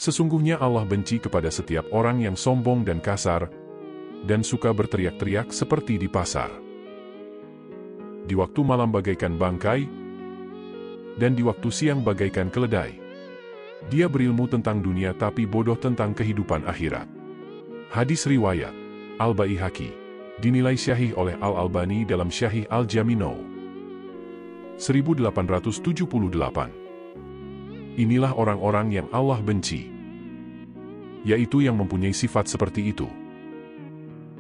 Sesungguhnya Allah benci kepada setiap orang yang sombong dan kasar, dan suka berteriak-teriak seperti di pasar. Di waktu malam bagaikan bangkai, dan di waktu siang bagaikan keledai. Dia berilmu tentang dunia tapi bodoh tentang kehidupan akhirat. Hadis riwayat Al-Baihaqi, dinilai syahih oleh Al-Albani dalam Syahih Al-Jamino. 1878. Inilah orang-orang yang Allah benci, yaitu yang mempunyai sifat seperti itu.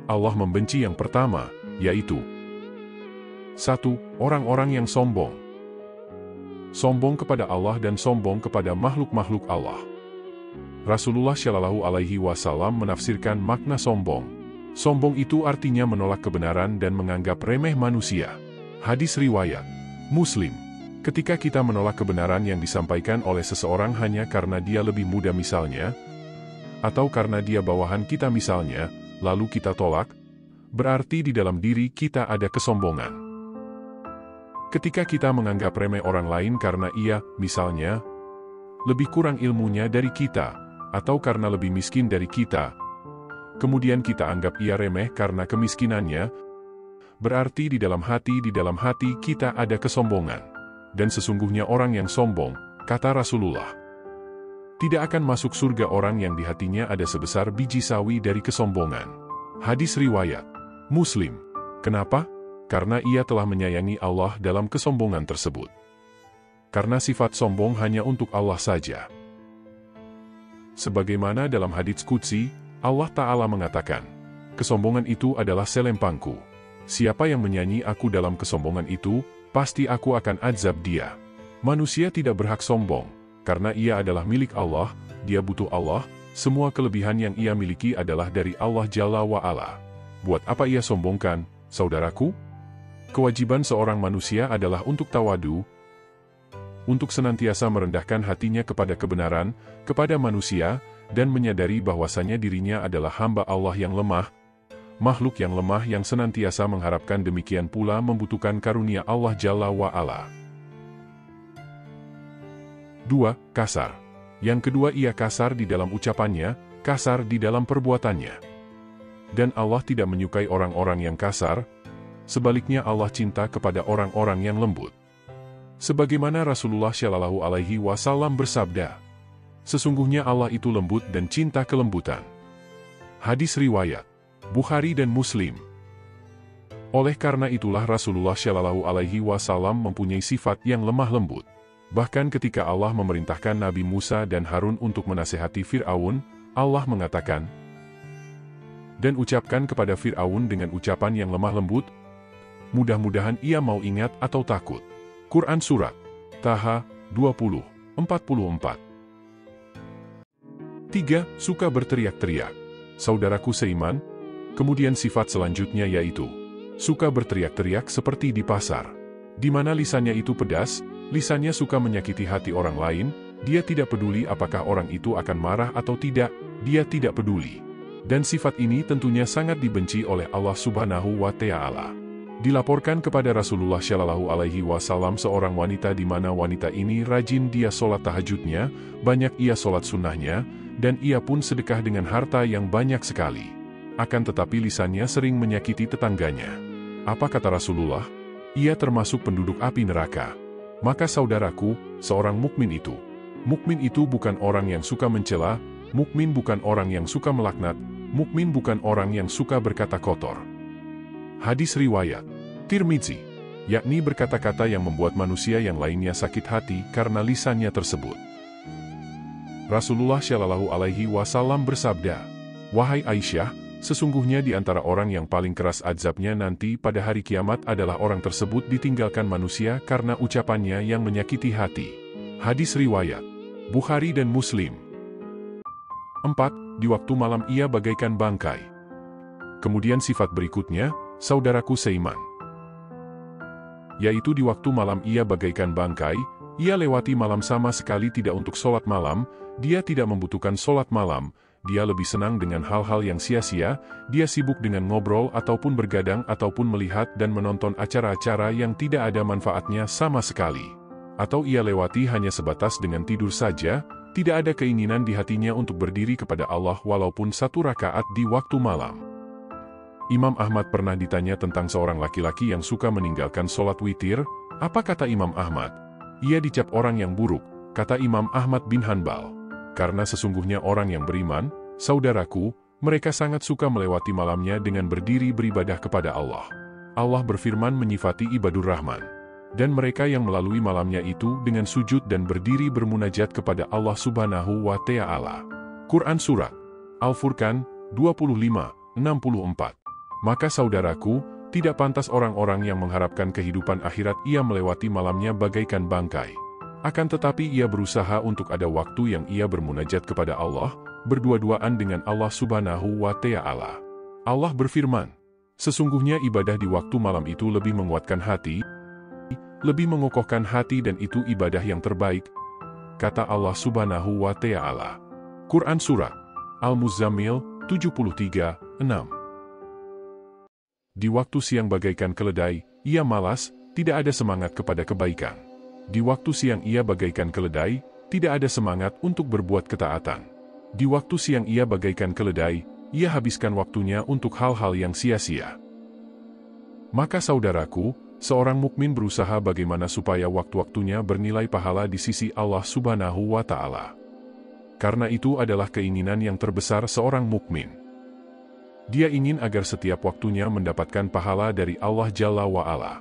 Allah membenci yang pertama, yaitu 1. Orang-orang yang sombong. Sombong kepada Allah dan sombong kepada makhluk-makhluk Allah. Rasulullah Shallallahu Alaihi Wasallam menafsirkan makna sombong. Sombong itu artinya menolak kebenaran dan menganggap remeh manusia. Hadis riwayat Muslim. Ketika kita menolak kebenaran yang disampaikan oleh seseorang hanya karena dia lebih muda misalnya, atau karena dia bawahan kita misalnya, lalu kita tolak, berarti di dalam diri kita ada kesombongan. Ketika kita menganggap remeh orang lain karena ia, misalnya, lebih kurang ilmunya dari kita, atau karena lebih miskin dari kita, kemudian kita anggap ia remeh karena kemiskinannya, berarti di dalam hati kita ada kesombongan. Dan sesungguhnya orang yang sombong, kata Rasulullah, tidak akan masuk surga orang yang di hatinya ada sebesar biji sawi dari kesombongan. Hadis riwayat Muslim. Kenapa? Karena ia telah menyayangi Allah dalam kesombongan tersebut. Karena sifat sombong hanya untuk Allah saja. Sebagaimana dalam hadits qudsi, Allah Ta'ala mengatakan, kesombongan itu adalah selempangku. Siapa yang menyanyi aku dalam kesombongan itu, pasti aku akan azab dia. Manusia tidak berhak sombong, karena ia adalah milik Allah, dia butuh Allah, semua kelebihan yang ia miliki adalah dari Allah Jalla wa'ala. Buat apa ia sombongkan, saudaraku? Kewajiban seorang manusia adalah untuk tawadu, untuk senantiasa merendahkan hatinya kepada kebenaran, kepada manusia, dan menyadari bahwasanya dirinya adalah hamba Allah yang lemah, makhluk yang lemah yang senantiasa mengharapkan demikian pula membutuhkan karunia Allah Jalla wa'ala. 2. Kasar. Yang kedua ia kasar di dalam ucapannya, kasar di dalam perbuatannya. Dan Allah tidak menyukai orang-orang yang kasar, sebaliknya Allah cinta kepada orang-orang yang lembut. Sebagaimana Rasulullah Shallallahu Alaihi Wasallam bersabda, sesungguhnya Allah itu lembut dan cinta kelembutan. Hadis riwayat Bukhari dan Muslim. Oleh karena itulah Rasulullah Shallallahu Alaihi Wasallam mempunyai sifat yang lemah lembut. Bahkan ketika Allah memerintahkan Nabi Musa dan Harun untuk menasehati Fir'aun, Allah mengatakan, dan ucapkan kepada Fir'aun dengan ucapan yang lemah lembut, mudah-mudahan ia mau ingat atau takut. Quran Surat Taha 20:44. 3. Suka berteriak-teriak. Saudaraku seiman, kemudian sifat selanjutnya yaitu suka berteriak-teriak seperti di pasar, di mana lisannya itu pedas, lisannya suka menyakiti hati orang lain, dia tidak peduli apakah orang itu akan marah atau tidak, dia tidak peduli. Dan sifat ini tentunya sangat dibenci oleh Allah Subhanahu wa Ta'ala. Dilaporkan kepada Rasulullah Shallallahu Alaihi Wasallam seorang wanita di mana wanita ini rajin dia sholat tahajudnya, banyak ia sholat sunnahnya, dan ia pun sedekah dengan harta yang banyak sekali. Akan tetapi lisannya sering menyakiti tetangganya. Apa kata Rasulullah? Ia termasuk penduduk api neraka. Maka saudaraku, seorang mukmin itu bukan orang yang suka mencela, mukmin bukan orang yang suka melaknat, mukmin bukan orang yang suka berkata kotor. Hadis riwayat Tirmidzi, yakni berkata-kata yang membuat manusia yang lainnya sakit hati karena lisannya tersebut. Rasulullah Shallallahu Alaihi Wasallam bersabda, wahai Aisyah, sesungguhnya di antara orang yang paling keras azabnya nanti pada hari kiamat adalah orang tersebut ditinggalkan manusia karena ucapannya yang menyakiti hati. Hadis riwayat Bukhari dan Muslim. 4. Di waktu malam ia bagaikan bangkai. Kemudian sifat berikutnya, saudaraku seiman, yaitu di waktu malam ia bagaikan bangkai, ia lewati malam sama sekali tidak untuk sholat malam, dia tidak membutuhkan sholat malam, dia lebih senang dengan hal-hal yang sia-sia, dia sibuk dengan ngobrol ataupun bergadang ataupun melihat dan menonton acara-acara yang tidak ada manfaatnya sama sekali. Atau ia lewati hanya sebatas dengan tidur saja, Tidak ada keinginan di hatinya untuk berdiri kepada Allah walaupun 1 rakaat di waktu malam. Imam Ahmad pernah ditanya tentang seorang laki-laki yang suka meninggalkan sholat witir. Apa kata Imam Ahmad? Ia dicap orang yang buruk, kata Imam Ahmad bin Hanbal. Karena sesungguhnya orang yang beriman, saudaraku, mereka sangat suka melewati malamnya dengan berdiri beribadah kepada Allah. Allah berfirman menyifati ibadur Rahman. Dan mereka yang melalui malamnya itu dengan sujud dan berdiri bermunajat kepada Allah Subhanahu wa Ta'ala. Quran Surat Al-Furqan 25:64. Maka saudaraku, tidak pantas orang-orang yang mengharapkan kehidupan akhirat ia melewati malamnya bagaikan bangkai. Akan tetapi ia berusaha untuk ada waktu yang ia bermunajat kepada Allah, berdua-duaan dengan Allah Subhanahu wa Ta'ala. Allah berfirman, sesungguhnya ibadah di waktu malam itu lebih menguatkan hati, lebih mengokohkan hati dan itu ibadah yang terbaik, kata Allah Subhanahu wa Ta'ala. Quran Surat Al-Muzammil 73:6. Di waktu siang bagaikan keledai, ia malas, tidak ada semangat kepada kebaikan. Di waktu siang ia bagaikan keledai, tidak ada semangat untuk berbuat ketaatan. Di waktu siang ia bagaikan keledai, ia habiskan waktunya untuk hal-hal yang sia-sia. Maka saudaraku, seorang mukmin berusaha bagaimana supaya waktu-waktunya bernilai pahala di sisi Allah Subhanahu wa Ta'ala. Karena itu adalah keinginan yang terbesar seorang mukmin. Dia ingin agar setiap waktunya mendapatkan pahala dari Allah Jalla wa'ala.